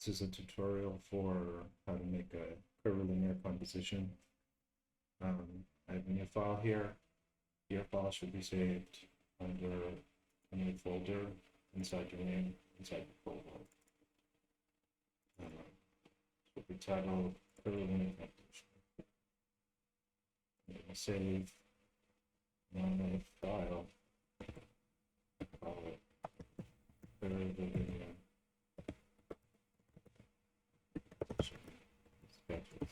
This is a tutorial for how to make a curvilinear composition. I have a new file here. Your file should be saved under a new folder inside your name, inside the folder. With the title curvilinear composition. I'm going to save my file. Call it curvilinear sketches.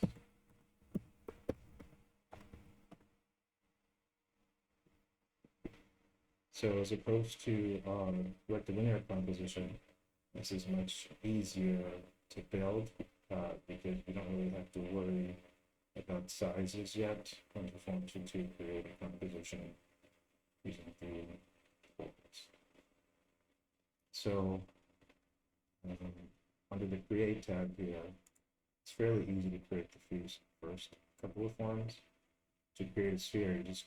So as opposed to rectilinear composition, this is much easier to build because we don't really have to worry about sizes yet on the function to create a composition using the folders. So under the create tab here, it's fairly easy to create the first couple of forms. To create a sphere, you just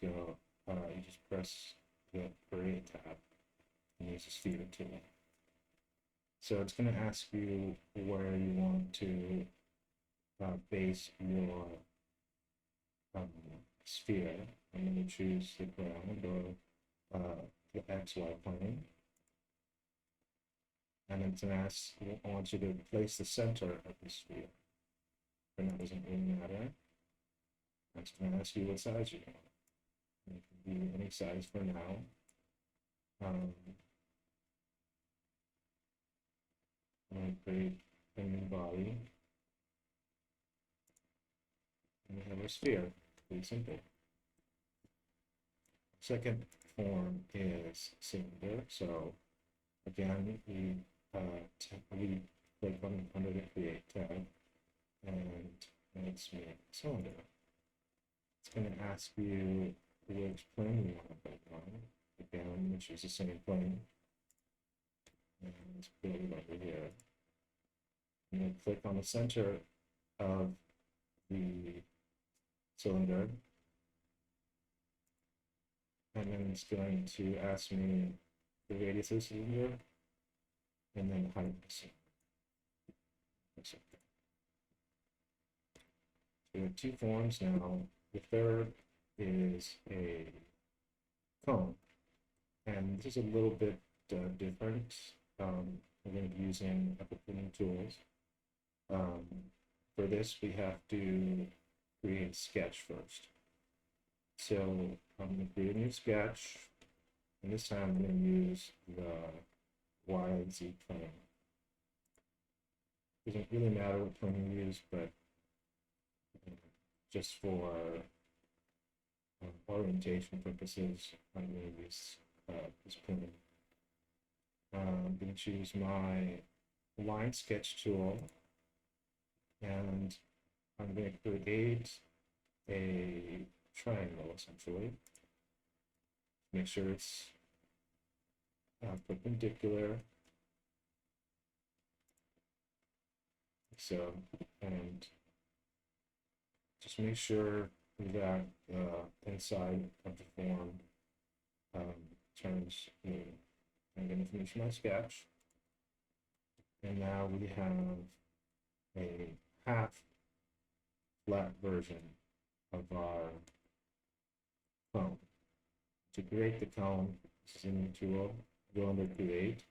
press the create tab and use the sphere tool. So it's going to ask you where you want to base your sphere, and then you choose the ground or the XY plane. And it's going to ask, I want you to place the center of the sphere. For now, it doesn't really matter. It's going to ask you what size you want. It can be any size for now. I'm going to create a new body. And we have a sphere. Pretty simple. Second form is cylinder. So again, we click on under the create tab, and let's make a cylinder. It's going to ask you which plane you want to build on. Again, we choose the same plane, and build it over here. And then click on the center of the cylinder, and then it's going to ask me the radius of the cylinder and then the height of the cylinder. So we have two forms now. The third is a cone, and this is a little bit different. We're going to be using uppercutting tools. For this, we have to create a sketch first. So I'm going to create a new sketch, and this time I'm going to use the Y and Z plane. Doesn't really matter what plane you use, but just for orientation purposes, I'm going to use this plane. I'm going to choose my line sketch tool, and I'm going to create a triangle essentially. Make sure it's perpendicular. So, and just make sure that the inside of the form turns blue. I'm going to finish my sketch, and now we have a half flat version of our cone. To create the cone, this is a new tool. Go under create,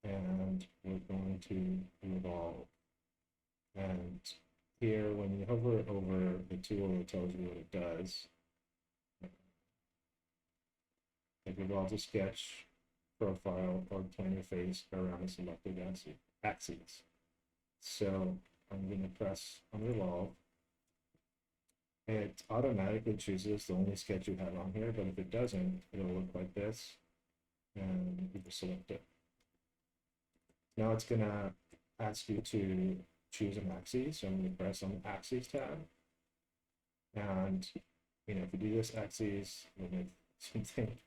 and we're going to revolve. And here, when you hover over the tool, it tells you what it does. It revolves a sketch, profile, or planar face around a selected axis. So I'm going to press on revolve. It automatically chooses the only sketch you have on here, but if it doesn't, it'll look like this, and you just select it. Now it's going to ask you to choose an axis, so I'm going to press on the axis tab, and if you do this axis, we'll make something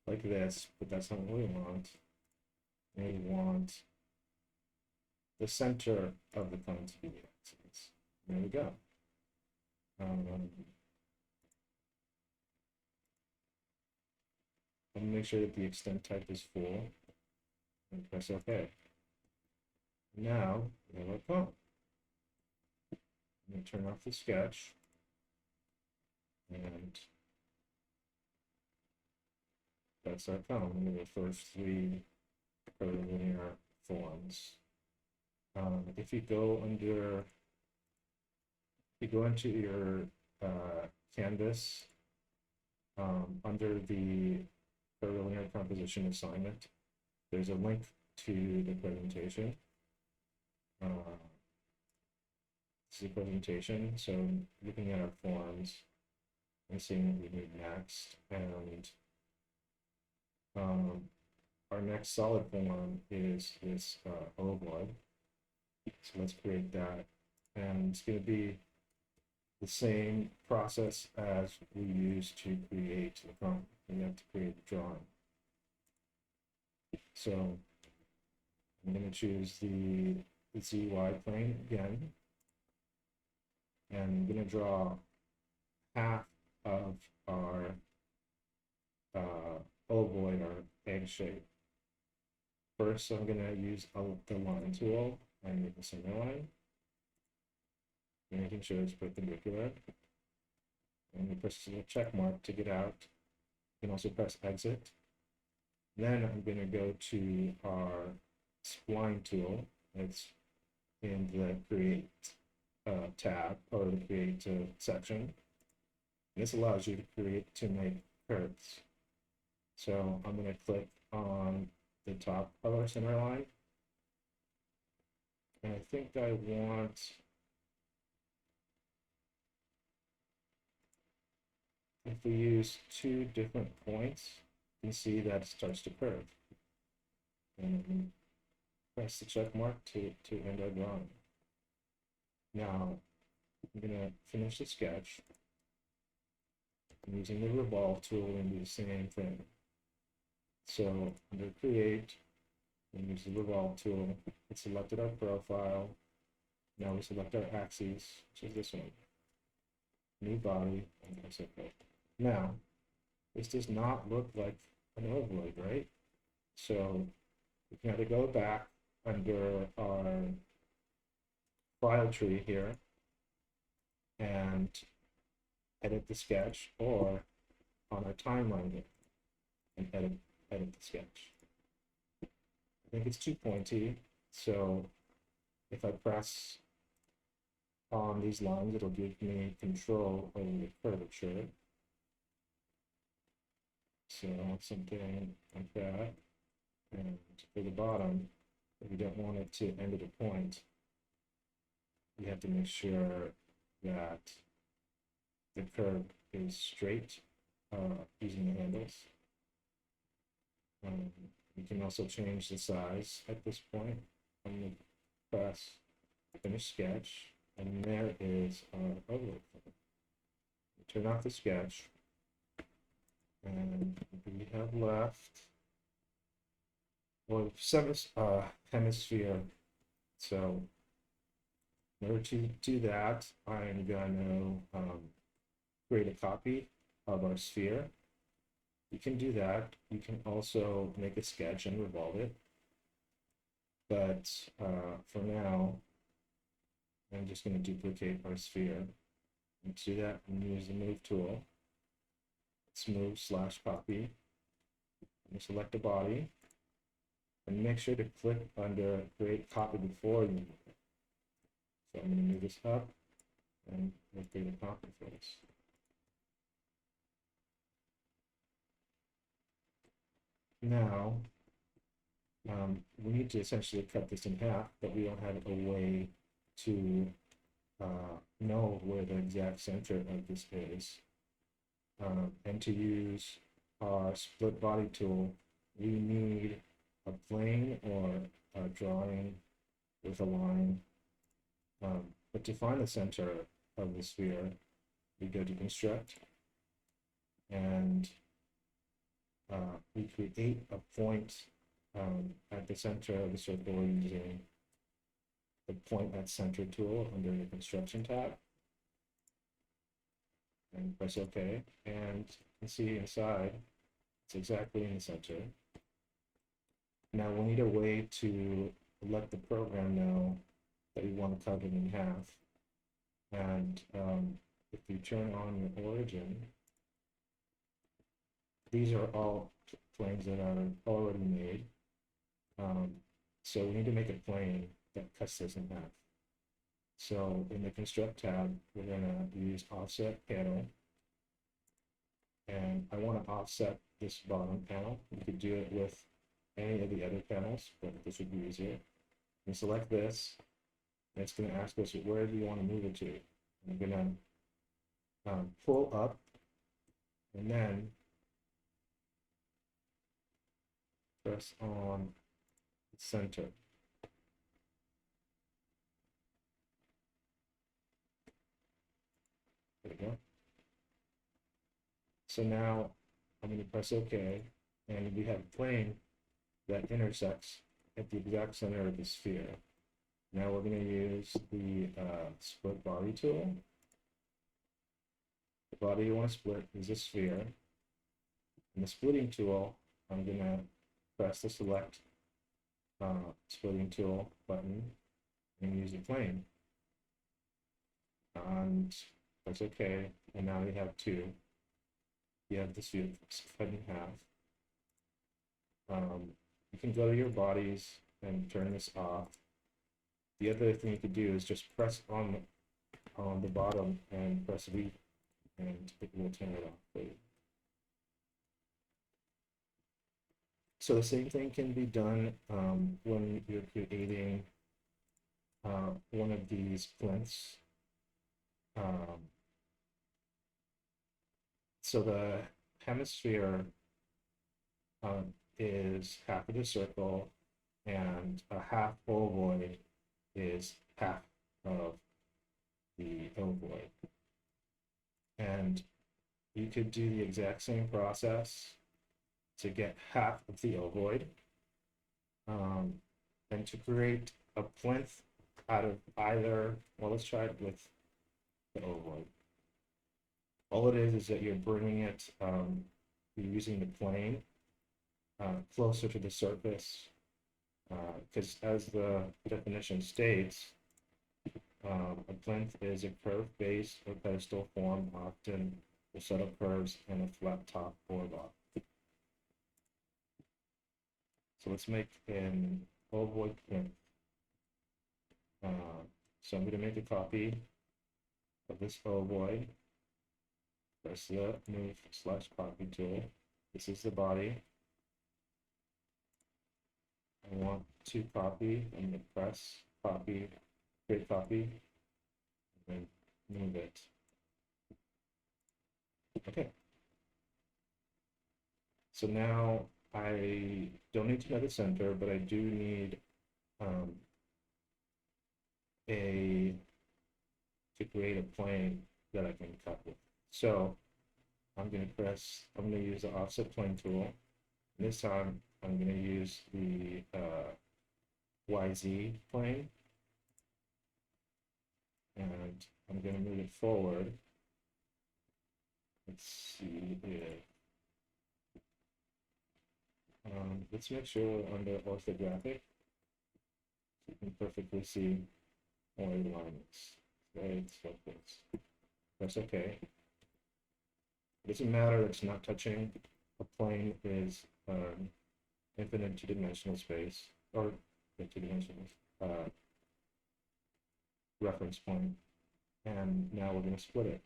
like this, but that's not what we want. We want the center of the cone to be the axis. There we go. And make sure that the extent type is full, and press OK. Now we have our cone. I'm going to turn off the sketch, and that's our cone with the first three curvilinear forms. If you go into your canvas, under the curvilinear composition assignment, there's a link to the presentation. This is a presentation, so looking at our forms and seeing what we need next, and our next solid form is this ovoid. So let's create that, and it's going to be the same process as we use to create the cone. We have to create the drawing. So I'm going to choose the ZY plane again, and I'm going to draw half of our ovoid, or egg shape. First, I'm going to use the line tool and make a center line, making sure it's perpendicular. And you press the check mark to get out. You can also press exit. Then I'm going to go to our spline tool. It's in the create tab, or the create section. And this allows you to make curves. So I'm going to click on the top of our center line, and I think I want if we use two different points, you can see that it starts to curve. And press the check mark to end our drawing. Now I'm going to finish the sketch. I'm using the revolve tool and do the same thing. So under create, we use the revolve tool. It selected our profile. Now we select our axes, which is this one. New body, and press OK. Now, this does not look like an ovoid, right? So we can either go back under our file tree here and edit the sketch, or on our timeline here and edit the sketch. I think it's too pointy, so if I press on these lines, it'll give me control over the curvature. So something like that. And for the bottom, if you don't want it to end at a point, you have to make sure that the curve is straight using the handles. You can also change the size at this point. I'm going to press finish sketch, and there is our ovoid. Turn off the sketch, and we have left, well, hemisphere. So in order to do that, I'm going to create a copy of our sphere. You can do that. You can also make a sketch and revolve it. But for now, I'm just going to duplicate our sphere. And to do that, I'm going to use the move tool. Let's move/copy. I'm going to select the body. And make sure to click under create copy before you move it. So I'm going to move this up and create a copy for this. Now, we need to essentially cut this in half, but we don't have a way to know where the exact center of this is. And to use our split body tool, we need a plane or a drawing with a line. But to find the center of the sphere, we go to construct, and we create a point at the center of the circle using the point at center tool under the construction tab, and press OK, and you can see inside it's exactly in the center. Now we need a way to let the program know that you want to cut it in half. And if you turn on your origin, these are all planes that are already made. So we need to make a plane that cuts this in half. So in the construct tab, we're going to use offset panel. And I want to offset this bottom panel. You could do it with any of the other panels, but this would be easier. And select this, and it's going to ask us where do you want to move it to. I'm going to pull up, and then press on center. There we go. So now I'm going to press OK, and we have a plane that intersects at the exact center of the sphere. Now we're going to use the split body tool. The body you want to split is a sphere. In the splitting tool, I'm going to press the select splitting tool button and use the plane. And press OK, and now we have two. You have the sphere cut in half. You can go to your bodies and turn this off. The other thing you could do is just press on the bottom and press V, and it will turn it off for you. So the same thing can be done when you're creating one of these plinths. So the hemisphere is half of the circle, and a half ovoid is half of the ovoid. And you could do the exact same process to get half of the ovoid, and to create a plinth out of either, well, let's try it with the ovoid. All it is that you're bringing it, you're using the plane closer to the surface, because as the definition states, a plinth is a curved base or pedestal formed often with set of curves and a flat top or bottom. So let's make an ovoid plinth. So I'm going to make a copy of this ovoid. Press the move / copy tool. This is the body. I want to copy. I'm going to press copy, create copy, and then move it. Okay. So now I don't need to know the center, but I do need to create a plane that I can cut with. So I'm going to use the offset plane tool. And this time I'm going to use the YZ plane. And I'm going to move it forward. Let's see here. Let's make sure we're under orthographic. So you can perfectly see all the lines. Right, so that's okay. It doesn't matter, it's not touching. A plane is infinite two-dimensional space, or the two-dimensional reference point. And now we're going to split it.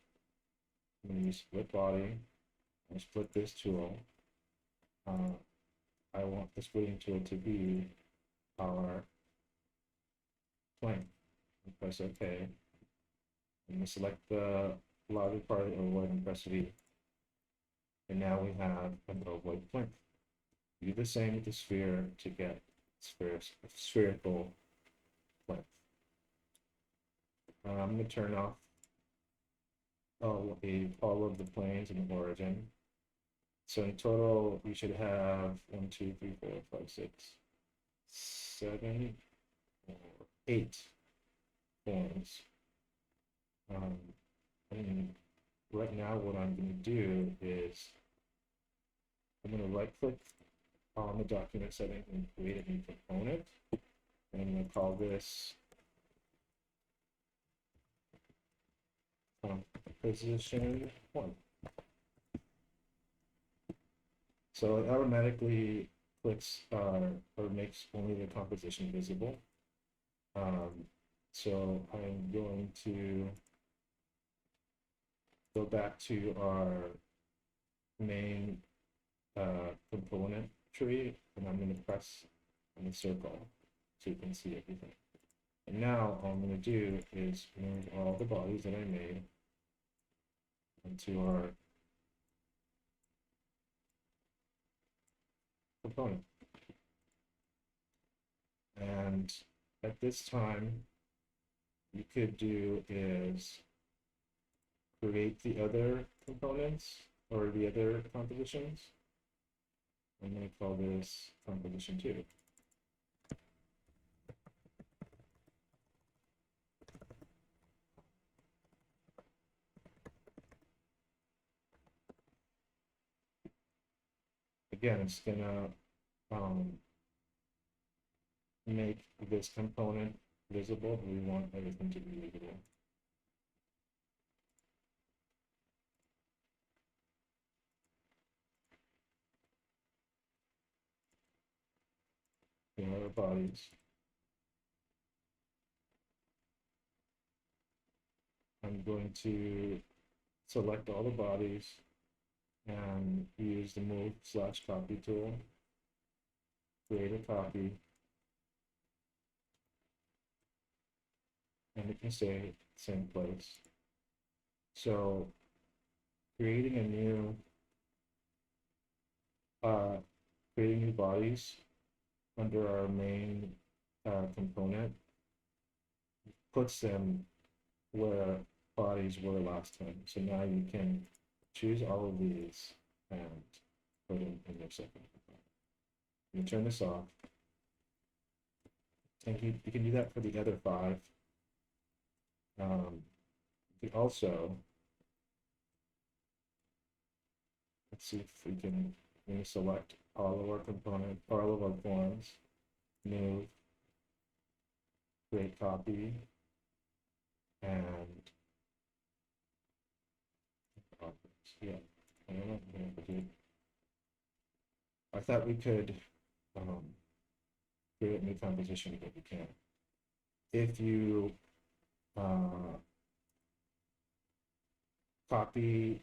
I'm going to use split body and split this tool. I want the splitting tool to be our plane. And press OK. I'm going to select the larger part of the ovoid and press V. And now we have an ovoid plinth. Do the same with the sphere to get spherical plinth. I'm going to turn off all of the planes in the origin. So in total, we should have 1, 2, 3, 4, 5, 6, 7, or 8 forms. And right now, what I'm going to do is I'm going to right-click on the document setting and create a new component. And I'm going to call this position 1. So it automatically clicks or makes only the composition visible. So I'm going to go back to our main component tree, and I'm going to press on the circle so you can see everything. And now all I'm going to do is move all the bodies that I made into our component. And at this time, you could do is create the other components or the other compositions. I'm going to call this composition 2. Again, it's going to make this component visible, but we want everything to be visible. In our bodies, I'm going to select all the bodies and use the move/copy tool, create a copy, and it can stay same place. So creating new bodies under our main component puts them where bodies were last time. So now you can choose all of these and put them in your second component. You turn this off. And you can do that for the other 5. You can also, let's see if we can select all of our components, all of our forms, move, create copy, and yeah, I don't know. I thought we could create a new composition, but we can't. If you copy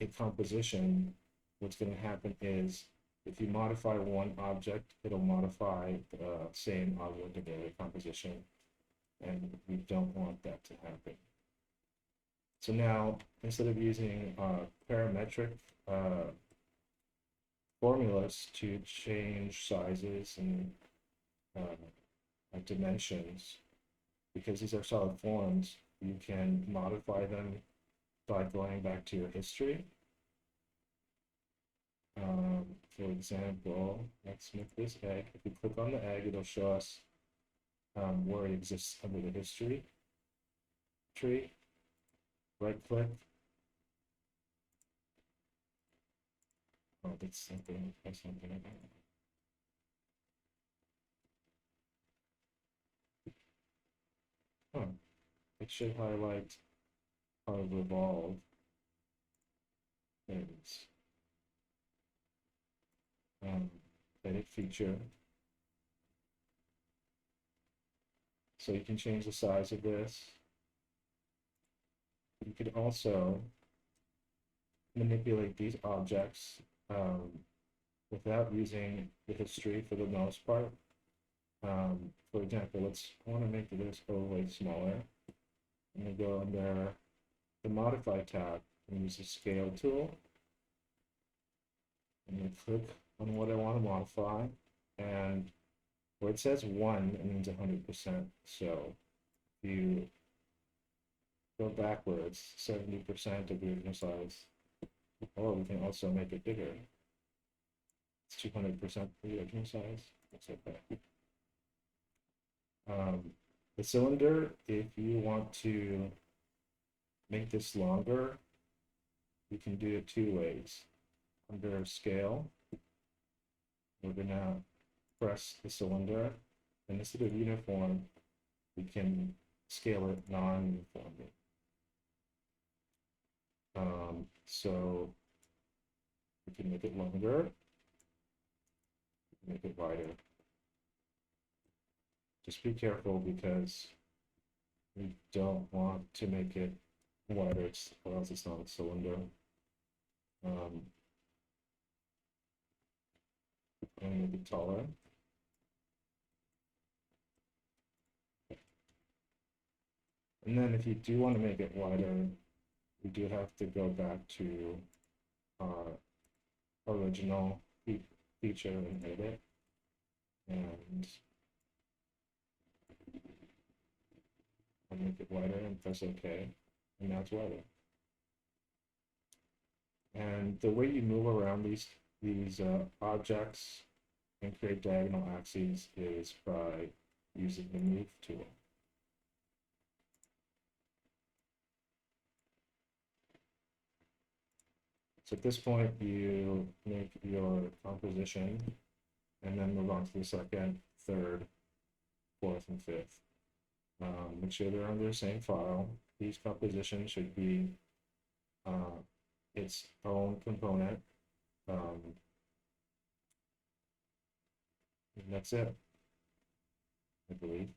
a composition, what's going to happen is if you modify one object, it'll modify the same object of the other composition, and we don't want that to happen. So now, instead of using parametric formulas to change sizes and dimensions, because these are solid forms, you can modify them by going back to your history. For example, let's make this egg. If we click on the egg, it'll show us where it exists under the history tree. Right click. Oh, that's something. That's something about it. It should highlight how revolve is. Edit feature. So you can change the size of this. You could also manipulate these objects without using the history for the most part. For example, I want to make this overlay smaller. I'm going to go under the Modify tab and use the Scale tool. I'm going to click on what I want to modify, and where it says 1, it means 100%. So if you go backwards 70% of the original size, or we can also make it bigger. It's 200% the original size. That's okay. The cylinder, if you want to make this longer, you can do it 2 ways. Under Scale, we're going to press the cylinder And instead of uniform, we can scale it non-uniformly. So we can make it longer, make it wider. Just be careful because we don't want to make it wider, or else it's not a cylinder. And make it taller. And then if you do want to make it wider, we do have to go back to our original feature and edit. And I'll make it wider and press OK. And now it's wider. And the way you move around these objects and create diagonal axes is by using the move tool. So at this point, you make your composition and then move on to the second, third, fourth, and fifth. Make sure they're under the same file. Each composition should be its own component. And that's it, I believe.